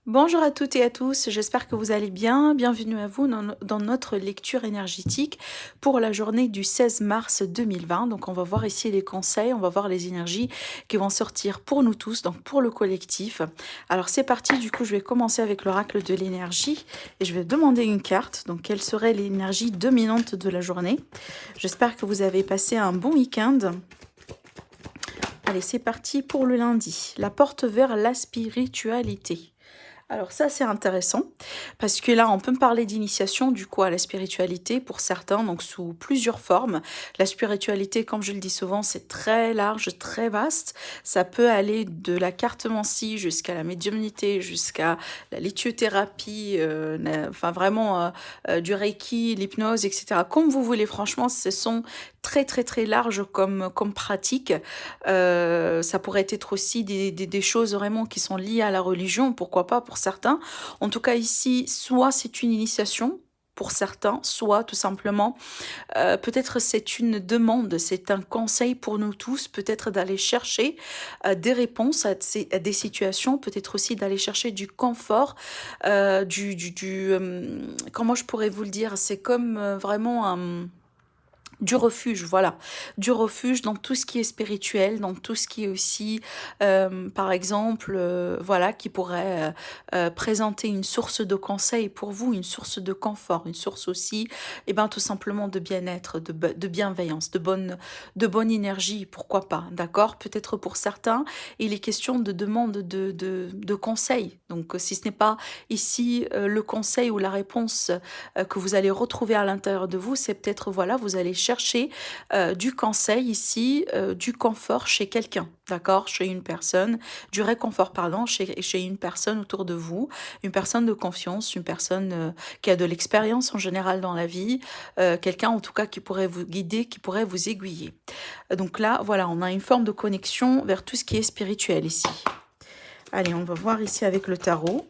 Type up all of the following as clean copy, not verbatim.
Bonjour à toutes et à tous, j'espère que vous allez bien. Bienvenue à vous dans notre lecture énergétique pour la journée du 16 mars 2020. Donc on va voir ici les conseils, on va voir les énergies qui vont sortir pour nous tous, donc pour le collectif. Alors c'est parti, du coup je vais commencer avec l'oracle de l'énergie et je vais demander une carte. Donc quelle serait l'énergie dominante de la journée? J'espère que vous avez passé un bon week-end. Allez, c'est parti pour le lundi. La porte vers la spiritualité. Alors ça, c'est intéressant, parce que là, on peut me parler d'initiation, du coup, à la spiritualité, pour certains, donc sous plusieurs formes. La spiritualité, comme je le dis souvent, c'est très large, très vaste. Ça peut aller de la cartomancie jusqu'à la médiumnité, jusqu'à la lithothérapie, enfin vraiment du reiki, l'hypnose, etc. Comme vous voulez, franchement, ce sont très très très larges comme pratique. Ça pourrait être aussi des choses vraiment qui sont liées à la religion, pourquoi pas pour certains. En tout cas ici, soit c'est une initiation pour certains, soit tout simplement, peut-être c'est une demande, c'est un conseil pour nous tous, peut-être d'aller chercher des réponses à des situations, peut-être aussi d'aller chercher du confort, comment je pourrais vous le dire, c'est comme vraiment un du refuge, voilà. Du refuge dans tout ce qui est spirituel, dans tout ce qui est aussi, par exemple, voilà, qui pourrait présenter une source de conseil pour vous, une source de confort, une source aussi, et ben, tout simplement de bien-être, de bienveillance, de bonne énergie, pourquoi pas, d'accord? Peut-être pour certains, il est question de demande de conseil. Donc, si ce n'est pas ici le conseil ou la réponse que vous allez retrouver à l'intérieur de vous, c'est peut-être, voilà, vous allez chercher du conseil ici, du confort chez quelqu'un, d'accord, chez une personne, du réconfort, pardon, chez une personne autour de vous, une personne de confiance, une personne qui a de l'expérience en général dans la vie, quelqu'un en tout cas qui pourrait vous guider, qui pourrait vous aiguiller. Donc là, voilà, on a une forme de connexion vers tout ce qui est spirituel ici. Allez, on va voir ici avec le tarot.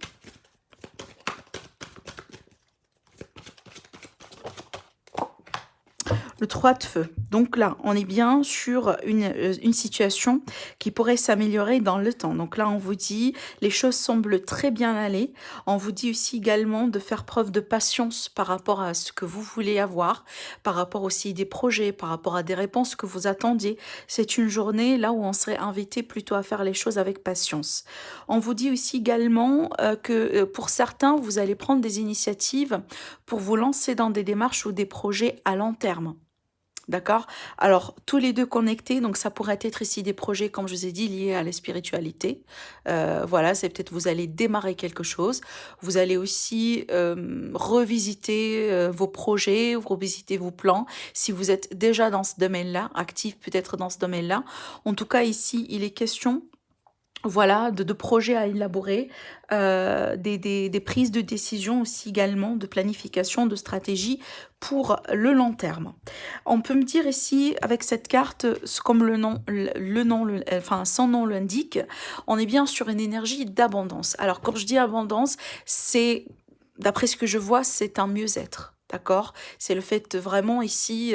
Le 3 de feu. Donc là, on est bien sur une situation qui pourrait s'améliorer dans le temps. Donc là, on vous dit, les choses semblent très bien aller. On vous dit aussi également de faire preuve de patience par rapport à ce que vous voulez avoir, par rapport aussi des projets, par rapport à des réponses que vous attendiez. C'est une journée là où on serait invité plutôt à faire les choses avec patience. On vous dit aussi également que pour certains, vous allez prendre des initiatives pour vous lancer dans des démarches ou des projets à long terme. D'accord? Alors, tous les deux connectés, donc ça pourrait être ici des projets, comme je vous ai dit, liés à la spiritualité. Voilà, c'est peut-être vous allez démarrer quelque chose. Vous allez aussi revisiter vos projets, revisiter vos plans. Si vous êtes déjà dans ce domaine-là, actif peut-être dans ce domaine-là. En tout cas, ici, il est question, voilà, de projets à élaborer, des prises de décision aussi également, de planification, de stratégie pour le long terme. On peut me dire ici, avec cette carte, comme enfin, son nom l'indique, on est bien sur une énergie d'abondance. Alors, quand je dis abondance, c'est, d'après ce que je vois, c'est un mieux-être. D'accord? C'est le fait vraiment ici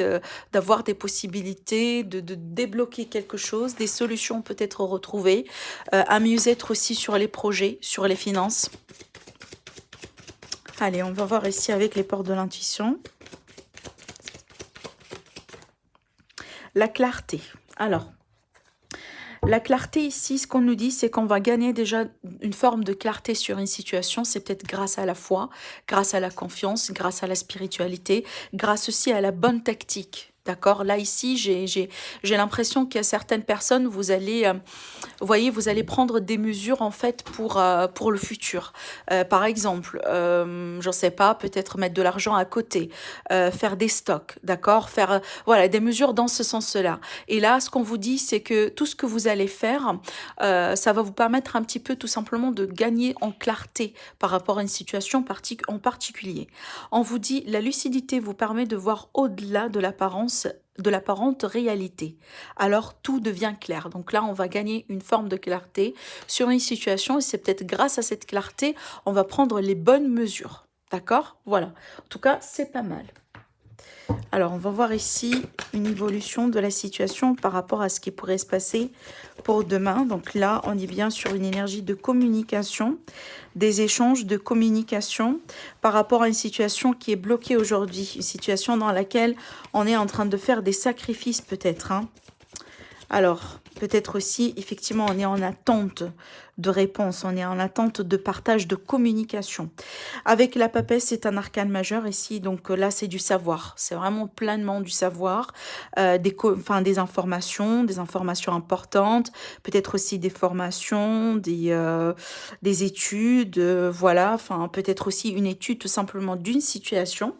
d'avoir des possibilités, de débloquer quelque chose, des solutions peut-être retrouvées, un mieux-être aussi sur les projets, sur les finances. Allez, on va voir ici avec les portes de l'intuition. La clarté. Alors, la clarté ici, ce qu'on nous dit, c'est qu'on va gagner déjà une forme de clarté sur une situation. C'est peut-être grâce à la foi, grâce à la confiance, grâce à la spiritualité, grâce aussi à la bonne tactique. D'accord? Là, ici, j'ai l'impression qu'il y a certaines personnes, vous allez, vous voyez, vous allez prendre des mesures en fait pour le futur. Par exemple, j'en sais pas, peut-être mettre de l'argent à côté, faire des stocks, d'accord? Faire, voilà, des mesures dans ce sens-là. Et là, ce qu'on vous dit, c'est que tout ce que vous allez faire, ça va vous permettre un petit peu tout simplement de gagner en clarté par rapport à une situation en particulier. On vous dit, la lucidité vous permet de voir au-delà de l'apparente réalité. Alors tout devient clair. Donc là, on va gagner une forme de clarté sur une situation et c'est peut-être grâce à cette clarté, on va prendre les bonnes mesures. D'accord? Voilà. En tout cas, c'est pas mal. Alors, on va voir ici une évolution de la situation par rapport à ce qui pourrait se passer pour demain. Donc là, on est bien sur une énergie de communication, des échanges de communication par rapport à une situation qui est bloquée aujourd'hui, une situation dans laquelle on est en train de faire des sacrifices peut-être, hein. Alors, peut-être aussi, effectivement, on est en attente de réponse, on est en attente de partage, de communication. Avec la papesse, c'est un arcane majeur ici, donc là, c'est du savoir. C'est vraiment pleinement du savoir, des informations importantes, peut-être aussi des formations, des études, voilà, enfin, peut-être aussi une étude tout simplement d'une situation.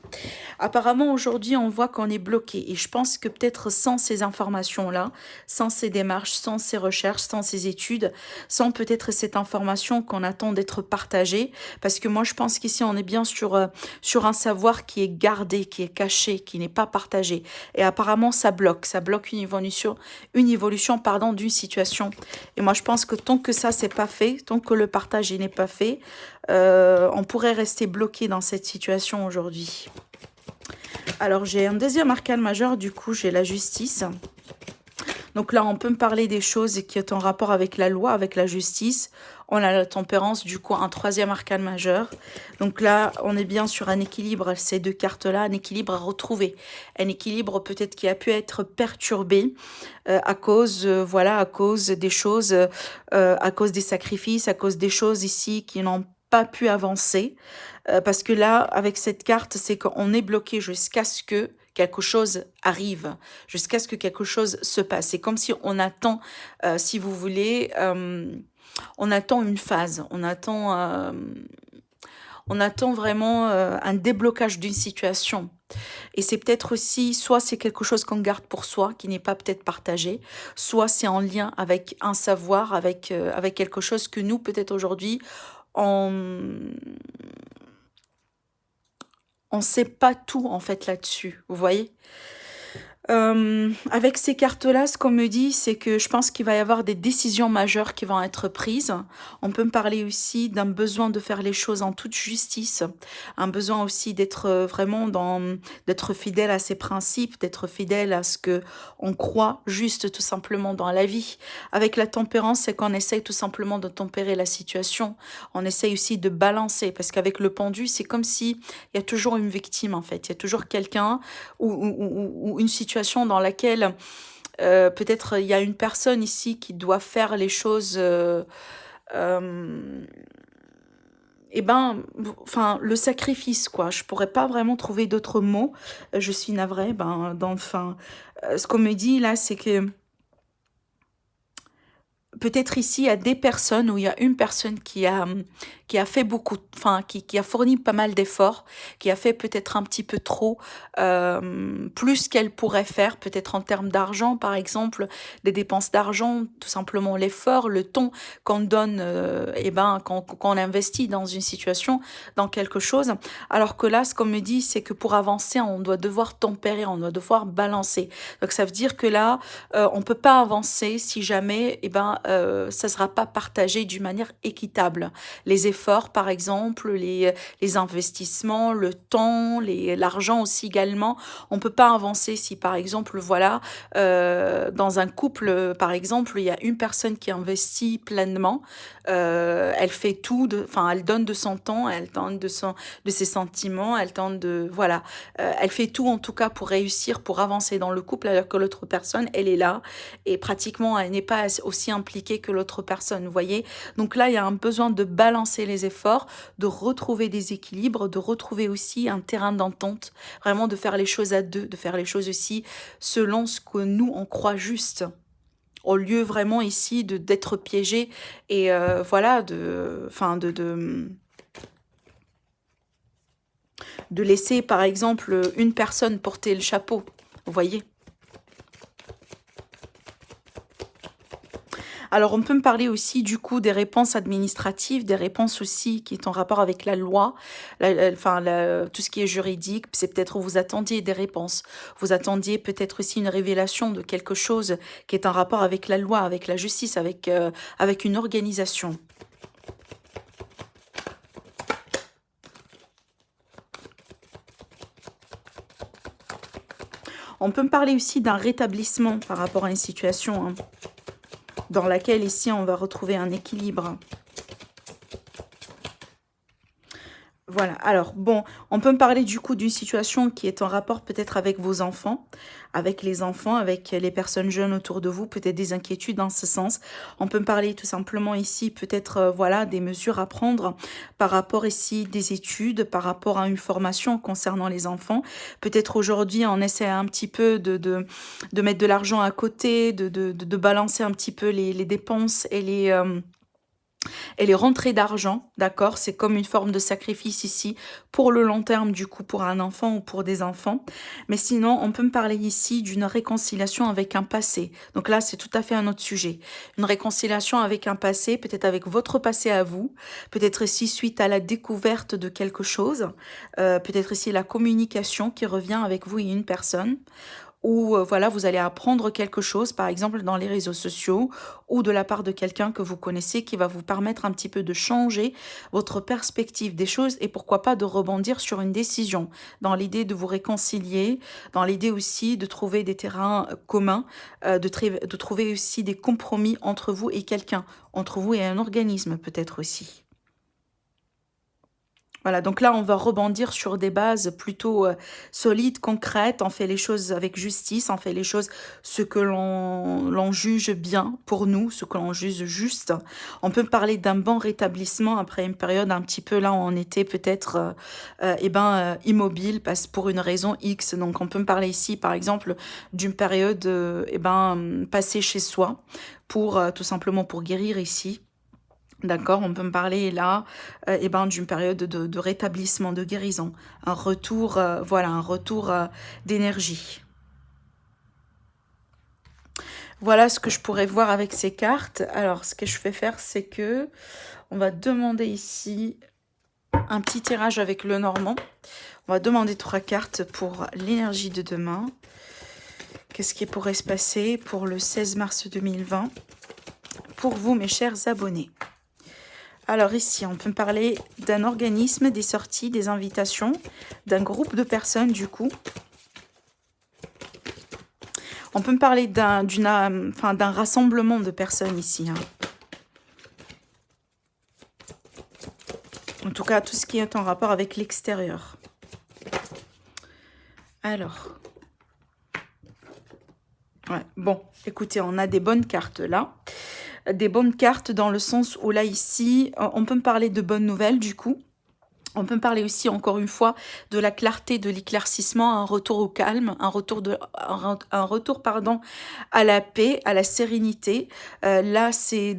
Apparemment, aujourd'hui, on voit qu'on est bloqué. Et je pense que peut-être sans ces informations-là, sans ces démarches, sans ces recherches, sans ces études, sans peut-être cette information qu'on attend d'être partagée, parce que moi, je pense qu'ici, on est bien sur un savoir qui est gardé, qui est caché, qui n'est pas partagé. Et apparemment, ça bloque une évolution, pardon, d'une situation. Et moi, je pense que tant que ça, c'est pas fait, tant que le partage il n'est pas fait, on pourrait rester bloqué dans cette situation aujourd'hui. Alors, j'ai un deuxième arcane majeur, du coup, j'ai la justice. Donc là, on peut me parler des choses qui sont en rapport avec la loi, avec la justice. On a la tempérance, du coup, un troisième arcane majeur. Donc là, on est bien sur un équilibre, ces deux cartes-là, un équilibre à retrouver. Un équilibre peut-être qui a pu être perturbé à cause, voilà, à cause des choses, à cause des sacrifices, à cause des choses ici qui n'ont pas pu avancer. Parce que là, avec cette carte, c'est qu'on est bloqué jusqu'à ce que quelque chose arrive, jusqu'à ce que quelque chose se passe. C'est comme si on attend, si vous voulez, on attend une phase, on attend vraiment un déblocage d'une situation. Et c'est peut-être aussi, soit c'est quelque chose qu'on garde pour soi, qui n'est pas peut-être partagé, soit c'est en lien avec un savoir, avec quelque chose que nous, peut-être aujourd'hui, on on sait pas tout en fait là-dessus, vous voyez? Avec ces cartes-là, ce qu'on me dit, c'est que je pense qu'il va y avoir des décisions majeures qui vont être prises. On peut me parler aussi d'un besoin de faire les choses en toute justice, un besoin aussi d'être vraiment d'être fidèle à ses principes, d'être fidèle à ce que on croit juste tout simplement dans la vie. Avec la tempérance, c'est qu'on essaye tout simplement de tempérer la situation. On essaye aussi de balancer, parce qu'avec le pendu, c'est comme si il y a toujours une victime en fait. Il y a toujours quelqu'un ou une situation dans laquelle peut-être il y a une personne ici qui doit faire les choses, euh, eh ben, enfin, le sacrifice, quoi. Je pourrais pas vraiment trouver d'autres mots. Je suis navrée. Ben, enfin, ce qu'on me dit là, c'est que peut-être ici, il y a des personnes où il y a une personne qui a fait beaucoup, enfin, qui a fourni pas mal d'efforts, qui a fait peut-être un petit peu trop, plus qu'elle pourrait faire, peut-être en termes d'argent, par exemple, des dépenses d'argent, tout simplement l'effort, le temps qu'on donne, eh ben, quand on investit dans une situation, dans quelque chose. Alors que là, ce qu'on me dit, c'est que pour avancer, on doit devoir tempérer, on doit devoir balancer. Donc ça veut dire que là, on peut pas avancer si jamais, eh ben, ça sera pas partagé d'une manière équitable. Les efforts, par exemple, les investissements, le temps, l'argent aussi également. On peut pas avancer si, par exemple, voilà, dans un couple, par exemple, il y a une personne qui investit pleinement, elle fait tout, enfin, elle donne de son temps, elle donne de ses sentiments, elle tente de, voilà, elle fait tout en tout cas pour réussir, pour avancer dans le couple, alors que l'autre personne, elle est là et pratiquement elle n'est pas aussi impliquée que l'autre personne, vous voyez. Donc là, il y a un besoin de balancer les efforts, de retrouver des équilibres, de retrouver aussi un terrain d'entente, vraiment de faire les choses à deux, de faire les choses aussi selon ce que nous, on croit juste, au lieu vraiment ici de d'être piégé et voilà, enfin de laisser par exemple une personne porter le chapeau, vous voyez. Alors, on peut me parler aussi du coup des réponses administratives, des réponses aussi qui est en rapport avec la loi, enfin tout ce qui est juridique. C'est peut-être où vous attendiez des réponses. Vous attendiez peut-être aussi une révélation de quelque chose qui est en rapport avec la loi, avec la justice, avec une organisation. On peut me parler aussi d'un rétablissement par rapport à une situation hein, dans laquelle ici on va retrouver un équilibre. Voilà, alors bon, on peut me parler du coup d'une situation qui est en rapport peut-être avec vos enfants, avec les enfants, avec les personnes jeunes autour de vous, peut-être des inquiétudes dans ce sens. On peut me parler tout simplement ici peut-être voilà des mesures à prendre par rapport ici des études, par rapport à une formation concernant les enfants. Peut-être aujourd'hui on essaie un petit peu de mettre de l'argent à côté, de balancer un petit peu les dépenses et les rentrées d'argent, d'accord? C'est comme une forme de sacrifice ici pour le long terme, du coup, pour un enfant ou pour des enfants. Mais sinon, on peut me parler ici d'une réconciliation avec un passé. Donc là, c'est tout à fait un autre sujet. Une réconciliation avec un passé, peut-être avec votre passé à vous, peut-être ici suite à la découverte de quelque chose, peut-être ici la communication qui revient avec vous et une personne ou voilà, vous allez apprendre quelque chose, par exemple dans les réseaux sociaux ou de la part de quelqu'un que vous connaissez qui va vous permettre un petit peu de changer votre perspective des choses et pourquoi pas de rebondir sur une décision dans l'idée de vous réconcilier, dans l'idée aussi de trouver des terrains communs, de trouver aussi des compromis entre vous et quelqu'un, entre vous et un organisme peut-être aussi. Voilà, donc là, on va rebondir sur des bases plutôt solides, concrètes. On fait les choses avec justice, on fait les choses ce que l'on juge bien pour nous, ce que l'on juge juste. On peut parler d'un bon rétablissement après une période un petit peu là où on était peut-être immobile parce pour une raison X. Donc on peut me parler ici, par exemple, d'une période passée chez soi pour tout simplement pour guérir ici. D'accord, on peut me parler là d'une période de rétablissement, de guérison, un retour, voilà, un retour d'énergie. Voilà ce que je pourrais voir avec ces cartes. Alors, ce que je vais faire, c'est que on va demander ici un petit tirage avec le normand. On va demander 3 cartes pour l'énergie de demain. Qu'est-ce qui pourrait se passer pour le 16 mars 2020 pour vous, mes chers abonnés? Alors ici, on peut me parler d'un organisme, des sorties, des invitations, d'un groupe de personnes du coup. On peut me parler d'un rassemblement de personnes ici. Hein. En tout cas, tout ce qui est en rapport avec l'extérieur. Alors. Ouais, bon, écoutez, on a des bonnes cartes là. Des bonnes cartes dans le sens où là, ici, on peut me parler de bonnes nouvelles du coup. On peut parler aussi, encore une fois, de la clarté, de l'éclaircissement, un retour au calme, un retour à la paix, à la sérénité. Là, c'est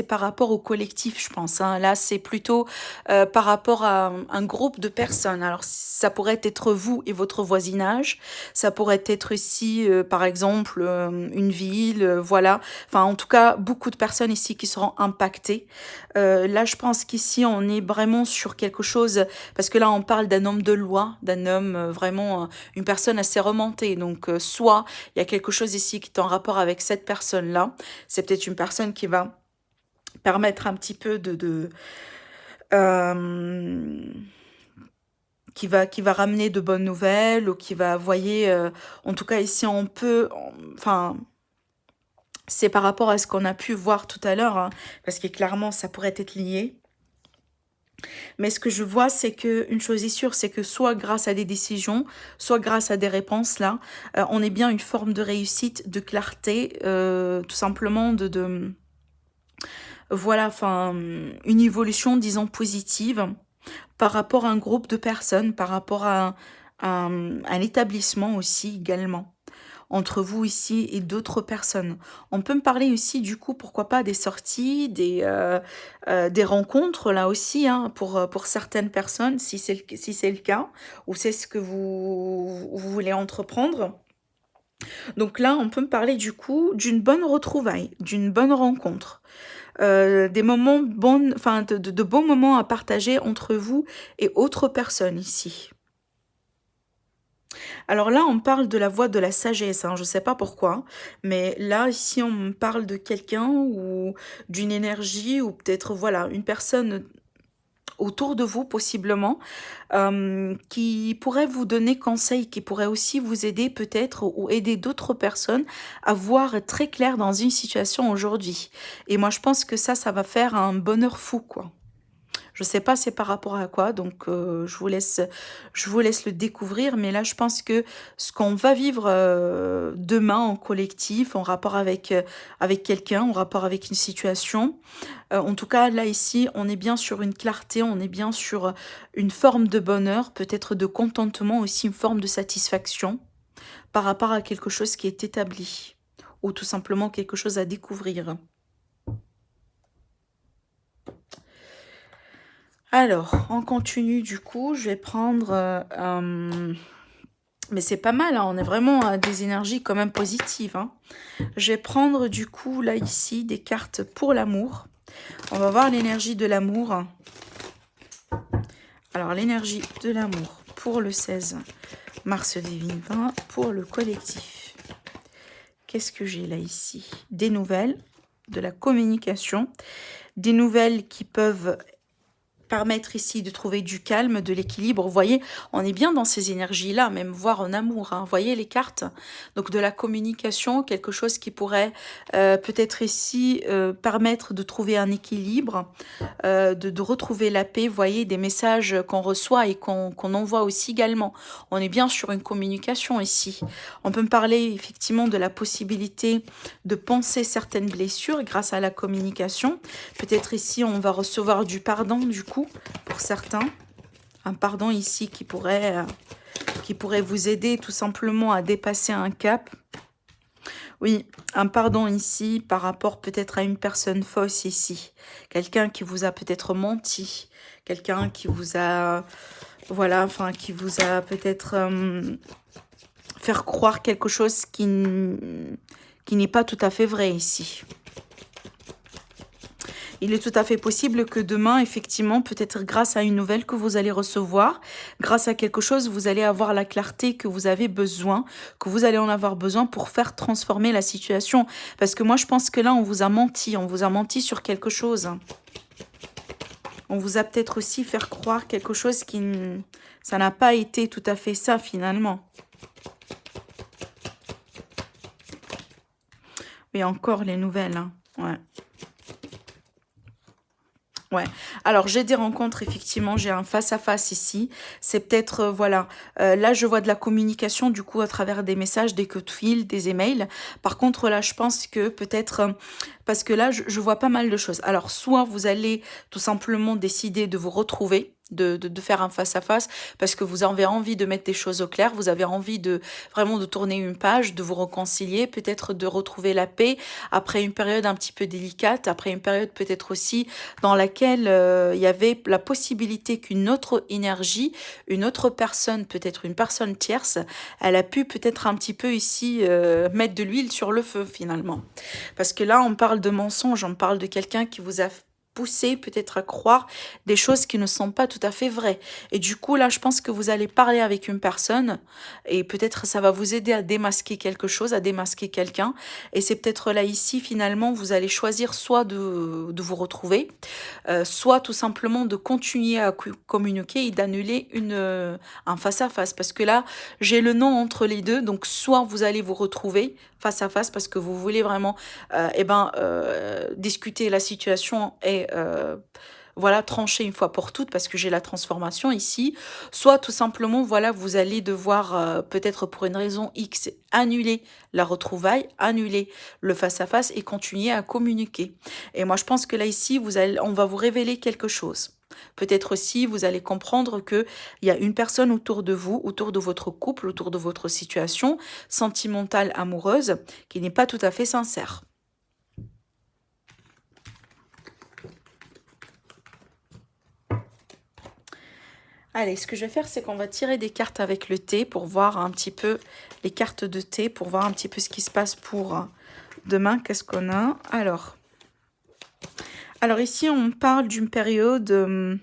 par rapport au collectif, je pense. Hein. Là, c'est plutôt par rapport à un groupe de personnes. Alors, ça pourrait être vous et votre voisinage. Ça pourrait être ici, par exemple, une ville, voilà. Enfin, en tout cas, beaucoup de personnes ici qui seront impactées. Là, je pense qu'ici, on est vraiment sur quelque chose, parce que là, on parle d'un homme de loi, d'un homme vraiment, une personne assez remontée. Donc, soit il y a quelque chose ici qui est en rapport avec cette personne-là. C'est peut-être une personne qui va permettre un petit peu qui va ramener de bonnes nouvelles ou qui va, voyez, en tout cas ici, on peut, enfin... C'est par rapport à ce qu'on a pu voir tout à l'heure, hein, parce que clairement, ça pourrait être lié. Mais ce que je vois, c'est que une chose est sûre, c'est que soit grâce à des décisions, soit grâce à des réponses, là, on est bien une forme de réussite, de clarté, tout simplement voilà, enfin, une évolution, disons, positive par rapport à un groupe de personnes, par rapport à un établissement aussi également entre vous ici et d'autres personnes. On peut me parler aussi du coup, pourquoi pas, des sorties, des rencontres là aussi, hein, pour certaines personnes, si c'est le cas, ou c'est ce que vous voulez entreprendre. Donc là, on peut me parler du coup d'une bonne retrouvaille, d'une bonne rencontre. Des moments bons, enfin de bons moments à partager entre vous et autres personnes ici. Alors là, on parle de la voix de la sagesse, hein, je ne sais pas pourquoi, mais là, ici, on me parle de quelqu'un ou d'une énergie ou peut-être, voilà, une personne autour de vous possiblement, qui pourraient vous donner conseil, qui pourraient aussi vous aider peut-être ou aider d'autres personnes à voir très clair dans une situation aujourd'hui. Et moi, je pense que ça va faire un bonheur fou, quoi. Je sais pas c'est par rapport à quoi, donc je vous laisse le découvrir. Mais là, je pense que ce qu'on va vivre demain en collectif, en rapport avec quelqu'un, en rapport avec une situation, en tout cas, là, ici, on est bien sur une clarté, on est bien sur une forme de bonheur, peut-être de contentement aussi, une forme de satisfaction par rapport à quelque chose qui est établi ou tout simplement quelque chose à découvrir. Alors, on continue du coup, je vais prendre... mais c'est pas mal, hein, on est vraiment à des énergies quand même positives, hein. Je vais prendre du coup, là, ici, des cartes pour l'amour. On va voir l'énergie de l'amour. Alors, l'énergie de l'amour pour le 16 mars 2020, pour le collectif. Qu'est-ce que j'ai là, ici? Des nouvelles, de la communication, des nouvelles qui peuvent permettre ici de trouver du calme, de l'équilibre. Vous voyez, on est bien dans ces énergies-là, même voire en amour, hein. Vous voyez les cartes? Donc de la communication, quelque chose qui pourrait peut-être ici permettre de trouver un équilibre, de retrouver la paix. Vous voyez, des messages qu'on reçoit et qu'on envoie aussi également. On est bien sur une communication ici. On peut me parler effectivement de la possibilité de penser certaines blessures grâce à la communication. Peut-être ici, on va recevoir du pardon du coup, pour certains. Un pardon ici qui pourrait vous aider tout simplement à dépasser un cap. Oui, un pardon ici par rapport peut-être à une personne fausse ici. Quelqu'un qui vous a peut-être menti. Quelqu'un qui vous a... Voilà, enfin, qui vous a peut-être faire croire quelque chose qui n'est pas tout à fait vrai ici. Il est tout à fait possible que demain, effectivement, peut-être grâce à une nouvelle que vous allez recevoir, grâce à quelque chose, vous allez avoir la clarté que vous avez besoin, que vous allez en avoir besoin pour faire transformer la situation. Parce que moi, je pense que là, on vous a menti sur quelque chose. On vous a peut-être aussi fait croire quelque chose qui... Ça n'a pas été tout à fait ça, finalement. Mais encore les nouvelles, hein. Ouais. Ouais, alors j'ai des rencontres, effectivement, j'ai un face-à-face ici. C'est peut-être, voilà, là je vois de la communication du coup à travers des messages, des coups de fil, des emails. Par contre, là je pense que peut-être, parce que là je vois pas mal de choses. Alors soit vous allez tout simplement décider de vous retrouver, de faire un face-à-face, parce que vous avez envie de mettre des choses au clair, vous avez envie de vraiment de tourner une page, de vous réconcilier, peut-être de retrouver la paix après une période un petit peu délicate, après une période peut-être aussi dans laquelle il y avait la possibilité qu'une autre énergie, une autre personne, peut-être une personne tierce, elle a pu peut-être un petit peu ici mettre de l'huile sur le feu finalement. Parce que là, on parle de mensonge, on parle de quelqu'un qui vous a poussé peut-être à croire des choses qui ne sont pas tout à fait vraies. Et du coup, là, je pense que vous allez parler avec une personne et peut-être ça va vous aider à démasquer quelque chose, à démasquer quelqu'un. Et c'est peut-être là, ici, finalement, vous allez choisir soit de vous retrouver, soit tout simplement de continuer à communiquer et d'annuler un face-à-face. Parce que là, j'ai le nom entre les deux. Donc, soit vous allez vous retrouver face à face parce que vous voulez vraiment discuter la situation et voilà, trancher une fois pour toutes parce que j'ai la transformation ici. Soit tout simplement, voilà, vous allez devoir peut-être pour une raison X annuler la retrouvaille, annuler le face-à-face et continuer à communiquer. Et moi, je pense que là, ici, on va vous révéler quelque chose. Peut-être aussi, vous allez comprendre qu'il y a une personne autour de vous, autour de votre couple, autour de votre situation sentimentale, amoureuse, qui n'est pas tout à fait sincère. Allez, ce que je vais faire, c'est qu'on va tirer des cartes avec le thé pour voir un petit peu les cartes de thé, pour voir un petit peu ce qui se passe pour demain. Qu'est-ce qu'on a? Alors ici, on parle d'une période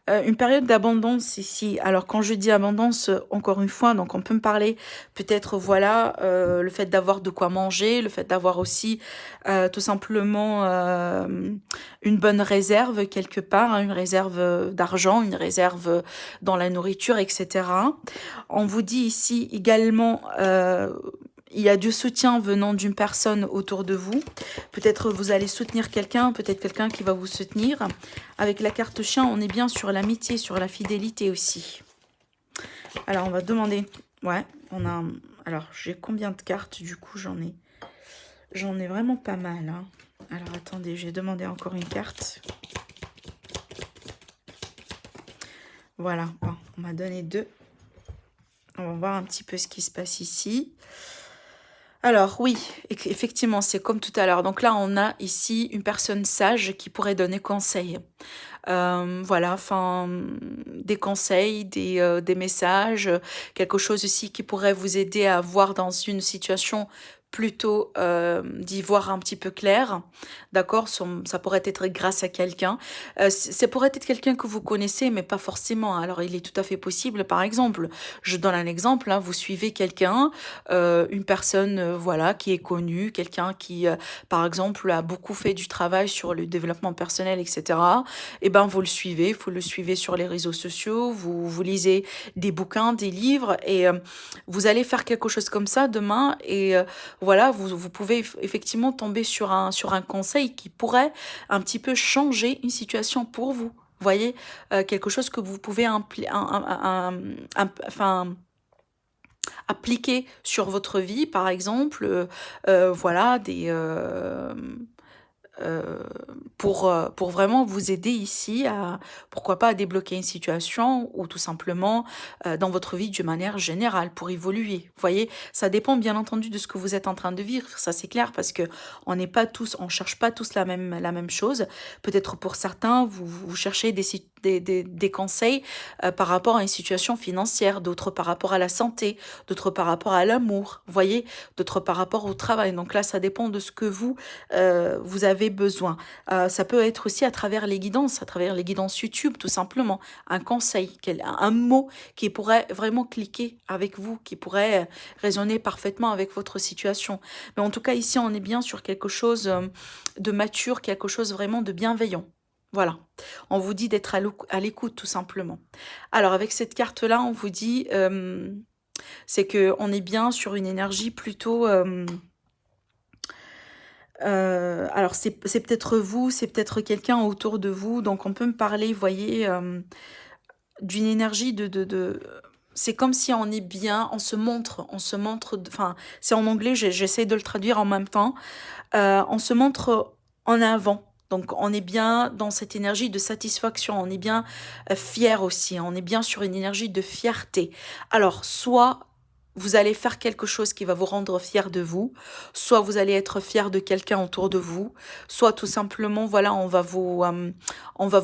Une période d'abondance ici. Alors quand je dis abondance, encore une fois, donc on peut me parler peut-être, voilà, le fait d'avoir de quoi manger, le fait d'avoir aussi tout simplement une bonne réserve quelque part, hein, une réserve d'argent, une réserve dans la nourriture, etc. On vous dit ici également, il y a du soutien venant d'une personne autour de vous. Peut-être vous allez soutenir quelqu'un, peut-être quelqu'un qui va vous soutenir. Avec la carte chien, on est bien sur l'amitié, sur la fidélité aussi. Alors, on va demander... Ouais, on a... Alors, j'ai combien de cartes? Du coup, j'en ai vraiment pas mal. Hein. Alors, attendez, j'ai demandé encore une carte. Voilà, bon, on m'a donné 2. On va voir un petit peu ce qui se passe ici. Alors oui, effectivement, c'est comme tout à l'heure. Donc là, on a ici une personne sage qui pourrait donner conseil. Voilà, enfin, des conseils, des messages, quelque chose aussi qui pourrait vous aider à voir dans une situation plutôt d'y voir un petit peu clair, d'accord? Ça pourrait être grâce à quelqu'un. Ça pourrait être quelqu'un que vous connaissez, mais pas forcément. Alors, il est tout à fait possible, par exemple, je donne un exemple, hein, vous suivez quelqu'un, une personne, voilà, qui est connue, quelqu'un qui, par exemple, a beaucoup fait du travail sur le développement personnel, etc. Eh ben, vous le suivez sur les réseaux sociaux, vous lisez des bouquins, des livres, et vous allez faire quelque chose comme ça demain, et voilà, vous pouvez effectivement tomber sur un conseil qui pourrait un petit peu changer une situation pour vous. Voyez, quelque chose que vous pouvez enfin, appliquer sur votre vie, par exemple, voilà, pour vraiment vous aider ici à, pourquoi pas, à débloquer une situation ou tout simplement dans votre vie d'une manière générale pour évoluer. Vous voyez, ça dépend bien entendu de ce que vous êtes en train de vivre, ça c'est clair, parce que on n'est pas tous, on cherche pas tous la même chose. Peut-être pour certains, vous cherchez des conseils par rapport à une situation financière, d'autres par rapport à la santé, d'autres par rapport à l'amour, vous voyez, d'autres par rapport au travail. Donc là, ça dépend de ce que vous avez besoin. Ça peut être aussi à travers les guidances YouTube, tout simplement. Un conseil, un mot qui pourrait vraiment cliquer avec vous, qui pourrait résonner parfaitement avec votre situation. Mais en tout cas, ici, on est bien sur quelque chose de mature, quelque chose vraiment de bienveillant. Voilà, on vous dit d'être à l'écoute, tout simplement. Alors, avec cette carte-là, on vous dit, c'est qu'on est bien sur une énergie plutôt... alors c'est peut-être vous, c'est peut-être quelqu'un autour de vous, donc on peut me parler, vous voyez, d'une énergie c'est comme si on est bien, on se montre, enfin, c'est en anglais, j'essaie de le traduire en même temps, on se montre en avant. Donc on est bien dans cette énergie de satisfaction, on est bien fier aussi, on est bien sur une énergie de fierté. Alors soit vous allez faire quelque chose qui va vous rendre fier de vous, soit vous allez être fier de quelqu'un autour de vous, soit tout simplement, voilà, on va vous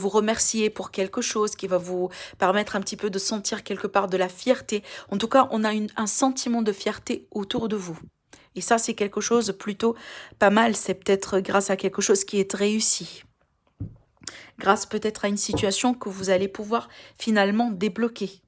remercier pour quelque chose qui va vous permettre un petit peu de sentir quelque part de la fierté. En tout cas, on a un sentiment de fierté autour de vous. Et ça, c'est quelque chose plutôt pas mal. C'est peut-être grâce à quelque chose qui est réussi. Grâce peut-être à une situation que vous allez pouvoir finalement débloquer.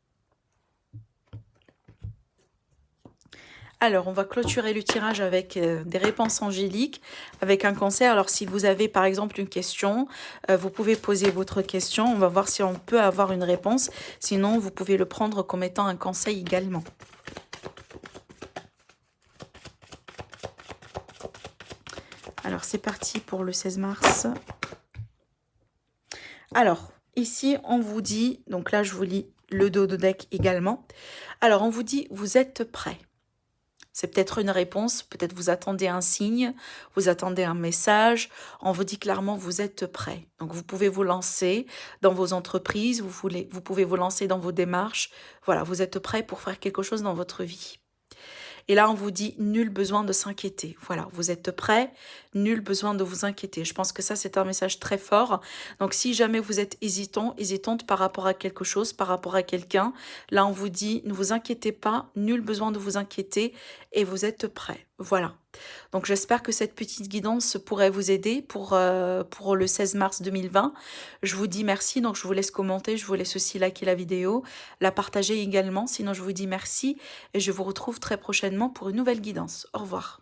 Alors, on va clôturer le tirage avec des réponses angéliques, avec un conseil. Alors, si vous avez par exemple une question, vous pouvez poser votre question. On va voir si on peut avoir une réponse. Sinon, vous pouvez le prendre comme étant un conseil également. Alors, c'est parti pour le 16 mars. Alors, ici, on vous dit, donc là, je vous lis le dos de deck également. Alors, on vous dit, vous êtes prêts. C'est peut-être une réponse, peut-être vous attendez un signe, vous attendez un message. On vous dit clairement, vous êtes prêts. Donc, vous pouvez vous lancer dans vos entreprises, vous pouvez vous lancer dans vos démarches. Voilà, vous êtes prêts pour faire quelque chose dans votre vie. Et là, on vous dit, nul besoin de s'inquiéter. Voilà, vous êtes prêts, nul besoin de vous inquiéter. Je pense que ça, c'est un message très fort. Donc, si jamais vous êtes hésitante par rapport à quelque chose, par rapport à quelqu'un, là, on vous dit, ne vous inquiétez pas, nul besoin de vous inquiéter et vous êtes prêts. Voilà. Donc j'espère que cette petite guidance pourrait vous aider pour le 16 mars 2020. Je vous dis merci, donc je vous laisse commenter, je vous laisse aussi liker la vidéo, la partager également. Sinon, je vous dis merci et je vous retrouve très prochainement pour une nouvelle guidance. Au revoir.